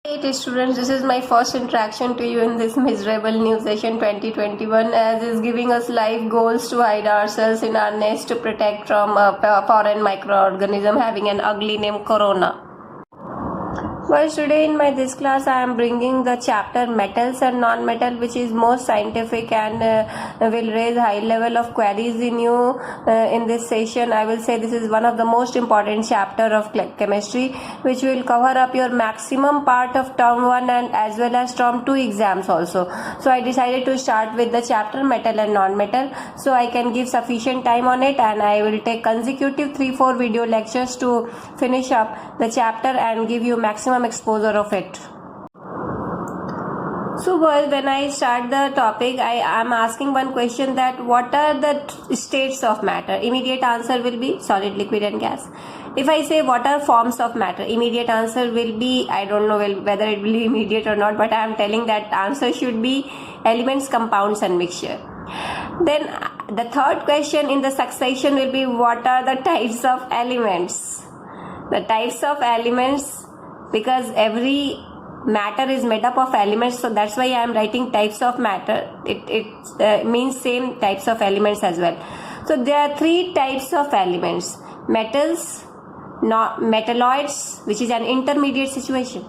Hey students, this is my first interaction to you in this miserable new session 2021 as is giving us life goals to hide ourselves in our nest to protect from a foreign microorganism having an ugly name Corona. Well, today in this class I am bringing the chapter metals and non-metal, which is most scientific and will raise high level of queries in you in this session. I will say this is one of the most important chapter of chemistry, which will cover up your maximum part of term 1 and as well as term 2 exams also. So I decided to start with the chapter metal and non-metal so I can give sufficient time on it, and I will take consecutive 3-4 video lectures to finish up the chapter and give you maximum exposure of it. So boys, when I start the topic, I am asking one question, that what are the states of matter? Immediate answer will be solid, liquid and gas. If I say what are forms of matter, immediate answer will be, I don't know whether it will be immediate or not, but I am telling that answer should be elements, compounds and mixture. Then the third question in the succession will be what are the types of elements? The types of elements, because every matter is made up of elements, so that's why I am writing types of matter. It means same types of elements as well. So there are 3 types of elements: metals, metalloids, which is an intermediate situation,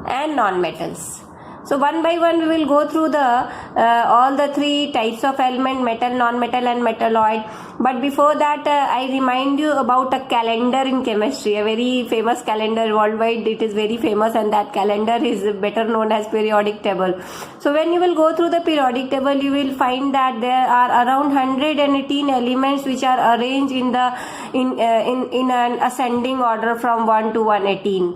and non-metals. So one by one we will go through the all the 3 types of element: metal, non-metal and metalloid. But before that I remind you about a calendar in chemistry, a very famous calendar worldwide. It is very famous, and that calendar is better known as periodic table. So when you will go through the periodic table, you will find that there are around 118 elements which are arranged in an ascending order from 1 to 118.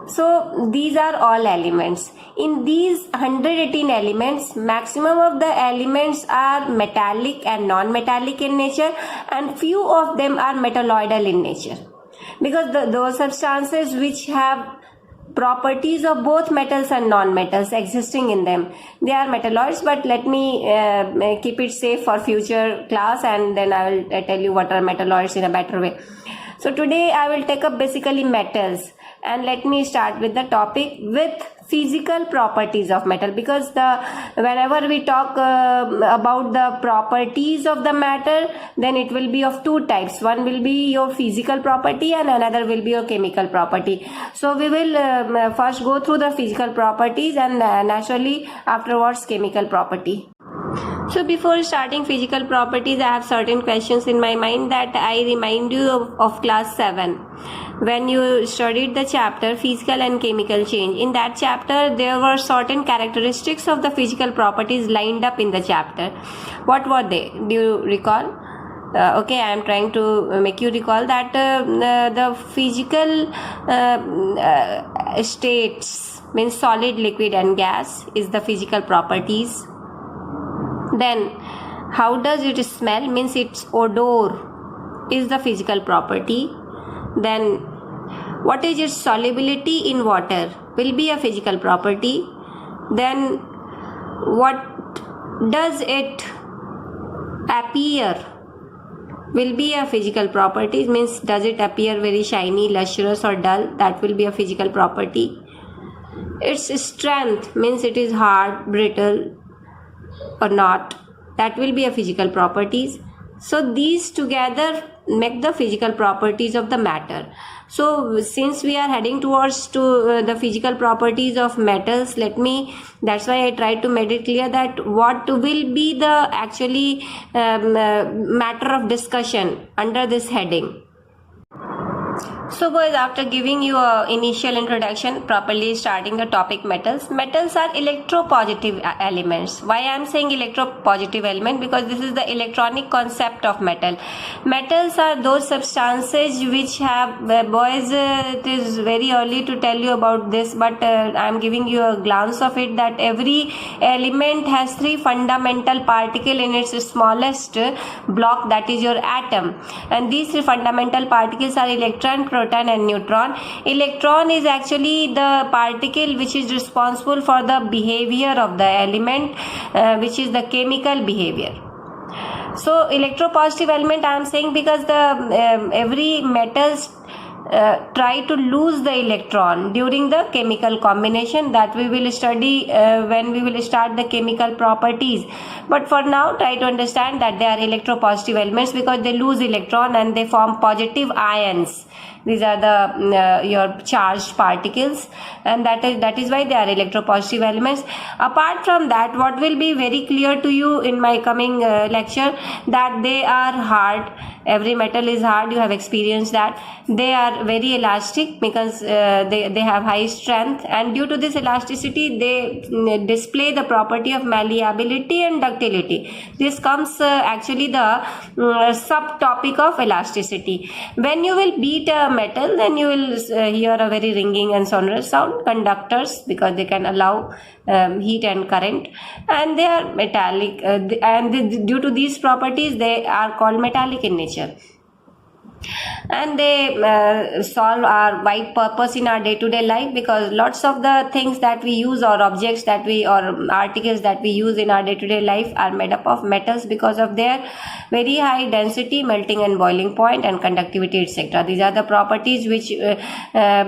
So these are all elements. In these 118 elements, maximum of the elements are metallic and non-metallic in nature, and few of them are metalloidal in nature, because those substances which have properties of both metals and non-metals existing in them, they are metalloids. But let me keep it safe for future class, and then I will tell you what are metalloids in a better way. So today I will take up basically metals, and let me start with the topic with physical properties of metal, because whenever we talk about the properties of the matter, then it will be of 2 types. One will be your physical property and another will be your chemical property. So we will first go through the physical properties and naturally afterwards chemical property. So before starting physical properties, I have certain questions in my mind that I remind you of class 7. When you studied the chapter physical and chemical change, in that chapter there were certain characteristics of the physical properties lined up in the chapter. What were they? Do you recall? Okay, I am trying to make you recall that the physical states means solid, liquid and gas is the physical properties. Then how does it smell, means its odor is the physical property. Then what is its solubility in water will be a physical property. Then what does it appear will be a physical property, means does it appear very shiny, lustrous or dull, that will be a physical property. Its strength means it is hard, brittle or not, that will be a physical properties. So these together make the physical properties of the matter. So since we are heading towards to the physical properties of metals, that's why I tried to make it clear that what will be the actually matter of discussion under this heading. So boys, after giving you an initial introduction, properly starting the topic metals. Metals are electropositive elements. Why I am saying electropositive element? Because this is the electronic concept of metal. Metals are those substances which have, boys, it is very early to tell you about this, but I am giving you a glance of it, that every element has 3 fundamental particles in its smallest block, that is your atom. And these 3 fundamental particles are electron, proton and neutron. Electron is actually the particle which is responsible for the behavior of the element, which is the chemical behavior. So electropositive element I am saying because the every metals try to lose the electron during the chemical combination that we will study when we will start the chemical properties. But for now, try to understand that they are electropositive elements because they lose electron and they form positive ions. These are the your charged particles, and that is why they are electropositive elements. Apart from that, what will be very clear to you in my coming lecture, that they are hard. Every metal is hard. You have experienced that. They are very elastic because they have high strength, and due to this elasticity, they display the property of malleability and ductility. This comes actually the subtopic of elasticity. When you will beat a metal, then you will hear a very ringing and sonorous sound. Conductors, because they can allow heat and current, and they are metallic, and due to these properties they are called metallic in nature, and they solve our wide purpose in our day-to-day life, because lots of the things that we use or objects that we or articles that we use in our day-to-day life are made up of metals because of their very high density, melting and boiling point, and conductivity, etc. These are the properties which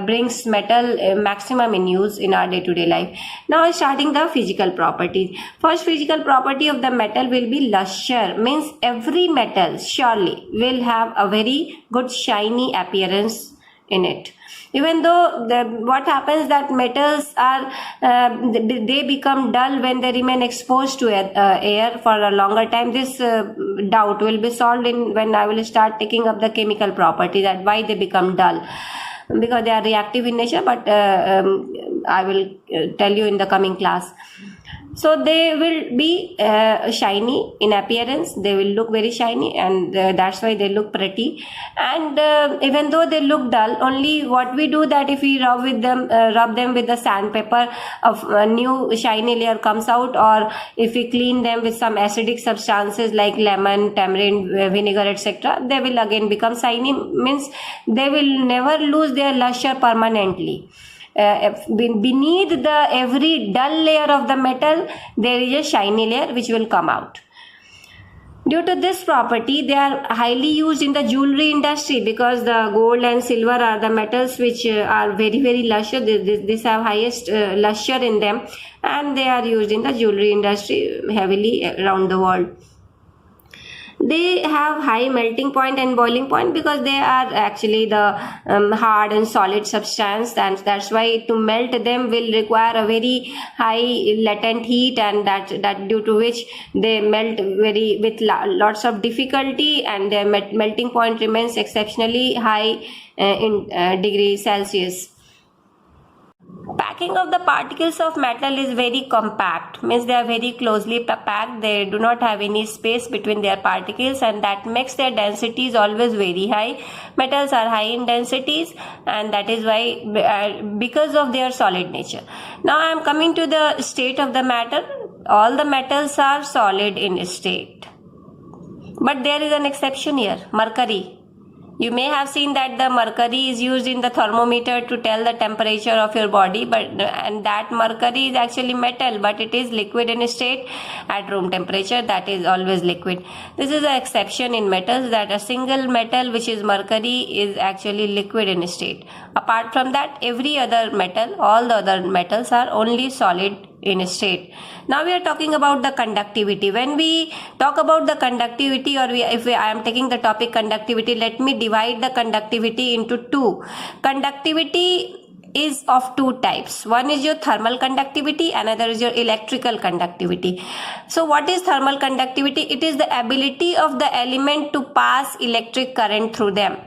brings metal maximum in use in our day-to-day life. Now starting the physical properties. First physical property of the metal will be luster, means every metal surely will have a very good shiny appearance in it. Even though what happens that metals are they become dull when they remain exposed to air for a longer time. This doubt will be solved in when I will start taking up the chemical property, that why they become dull, because they are reactive in nature, but I will tell you in the coming class. So they will be shiny in appearance. They will look very shiny, and that's why they look pretty. And even though they look dull, only what we do that if we rub them with the sandpaper, a new shiny layer comes out, or if we clean them with some acidic substances like lemon, tamarind, vinegar, etc., they will again become shiny. Means they will never lose their luster permanently. Beneath the every dull layer of the metal, there is a shiny layer which will come out. Due to this property, they are highly used in the jewelry industry, because the gold and silver are the metals which are very, very luster. These have highest luster in them, and they are used in the jewelry industry heavily around the world. They have high melting point and boiling point because they are actually the hard and solid substance, and that's why to melt them will require a very high latent heat, and that due to which they melt very with lots of difficulty, and their melting point remains exceptionally high in degrees Celsius. Packing of the particles of metal is very compact, means they are very closely packed. They do not have any space between their particles, and that makes their densities always very high. Metals are high in densities, and that is why because of their solid nature. Now I am coming to the state of the matter. All the metals are solid in state, but there is an exception here, mercury. You may have seen that the mercury is used in the thermometer to tell the temperature of your body, and that mercury is actually metal, but it is liquid in state at room temperature. That is always liquid. This is an exception in metals, that a single metal which is mercury is actually liquid in state. Apart from that, every other metal, all the other metals are only solid in state. Now we are talking about the conductivity. When we talk about the conductivity, or I am taking the topic conductivity, let me divide the conductivity into two. Conductivity is of two types. One is your thermal conductivity, another is your electrical conductivity. So what is thermal conductivity? It is the ability of the element to pass electric current through them.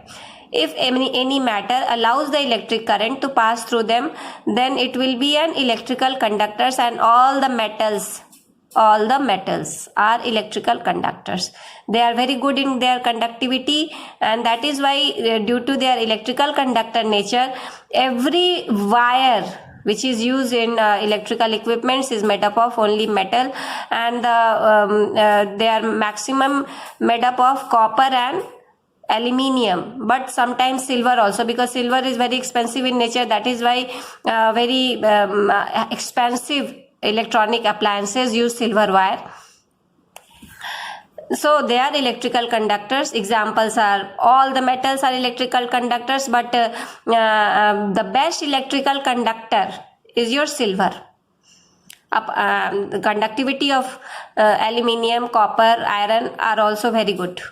If any matter allows the electric current to pass through them, then it will be an electrical conductors, and all the metals are electrical conductors. They are very good in their conductivity, and that is why due to their electrical conductor nature, every wire which is used in electrical equipments is made up of only metal, and they are maximum made up of copper and aluminium, but sometimes silver also, because silver is very expensive in nature. That is why very expensive electronic appliances use silver wire. So they are electrical conductors. Examples are all the metals are electrical conductors, but the best electrical conductor is your silver. The conductivity of aluminium, copper, iron are also very good.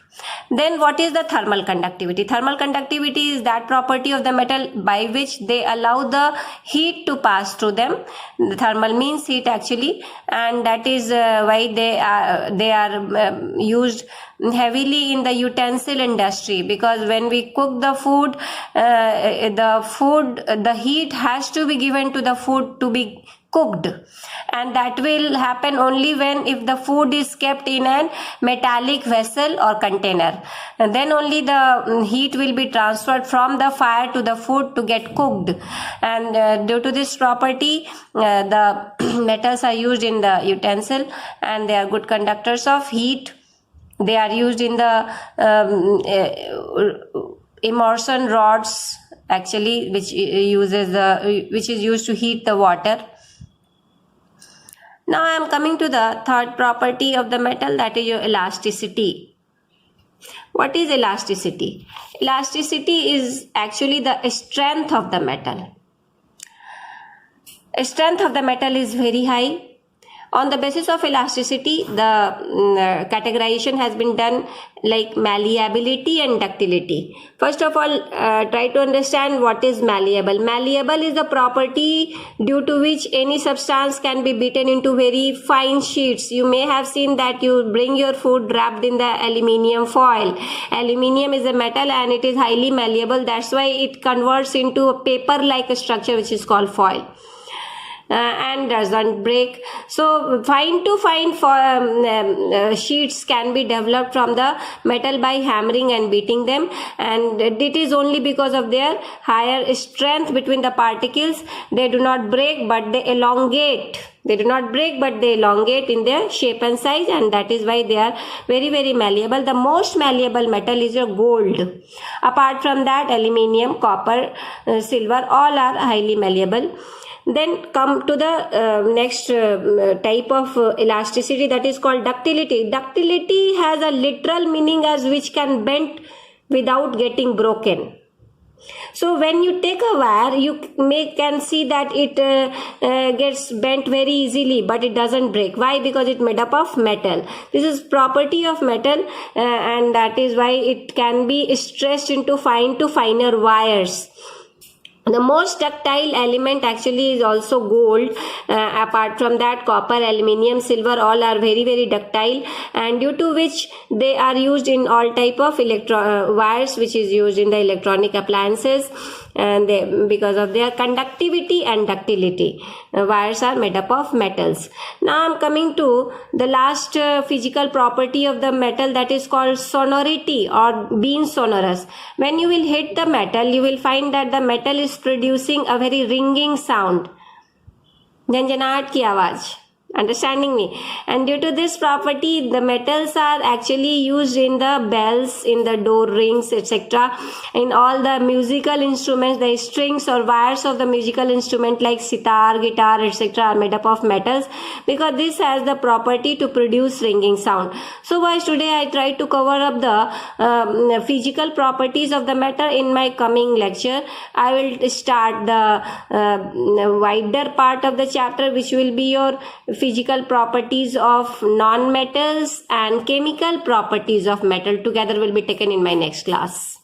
Then what is the thermal conductivity? Thermal conductivity is that property of the metal by which they allow the heat to pass through them. The thermal means heat actually, and that is why they are used heavily in the utensil industry, because when we cook the food, the heat has to be given to the food to be cooked, and that will happen only when if the food is kept in a metallic vessel or container, and then only the heat will be transferred from the fire to the food to get cooked. And due to this property, the metals are used in the utensil, and they are good conductors of heat. They are used in the immersion rods actually, which is used to heat the water. Now I am coming to the third property of the metal, that is your elasticity. What is elasticity? Elasticity is actually the strength of the metal. Strength of the metal is very high. On the basis of elasticity, the categorization has been done like malleability and ductility. First of all, try to understand what is malleable. Malleable is the property due to which any substance can be beaten into very fine sheets. You may have seen that you bring your food wrapped in the aluminium foil. Aluminium is a metal and it is highly malleable. That's why it converts into a paper-like structure which is called foil. And doesn't break. So fine to fine sheets can be developed from the metal by hammering and beating them, and it is only because of their higher strength between the particles. They do not break, but they elongate. They do not break, but they elongate in their shape and size, and that is why they are very, very malleable. The most malleable metal is your gold. Apart from that, aluminium, copper, silver, all are highly malleable. Then come to the next type of elasticity, that is called ductility. Ductility has a literal meaning as which can bend without getting broken. So when you take a wire, you can see that it gets bent very easily, but it doesn't break. Why? Because it's made up of metal. This is property of metal, and that is why it can be stretched into fine to finer wires. The most ductile element actually is also gold. Apart from that, copper, aluminium, silver, all are very, very ductile, and due to which they are used in all type of wires which is used in the electronic appliances, and because of their conductivity and ductility. Wires are made up of metals. Now I am coming to the last physical property of the metal, that is called sonority or being sonorous. When you will hit the metal, you will find that the metal is producing a very ringing sound, झंझनाहट की आवाज. Understanding me? And due to this property, the metals are actually used in the bells, in the door rings, etc. In all the musical instruments, the strings or wires of the musical instrument like sitar, guitar, etc. are made up of metals, because this has the property to produce ringing sound. So guys, today I tried to cover up the physical properties of the metal. In my coming lecture, I will start the wider part of the chapter, which will be your physical properties of non-metals and chemical properties of metal. Together will be taken in my next class.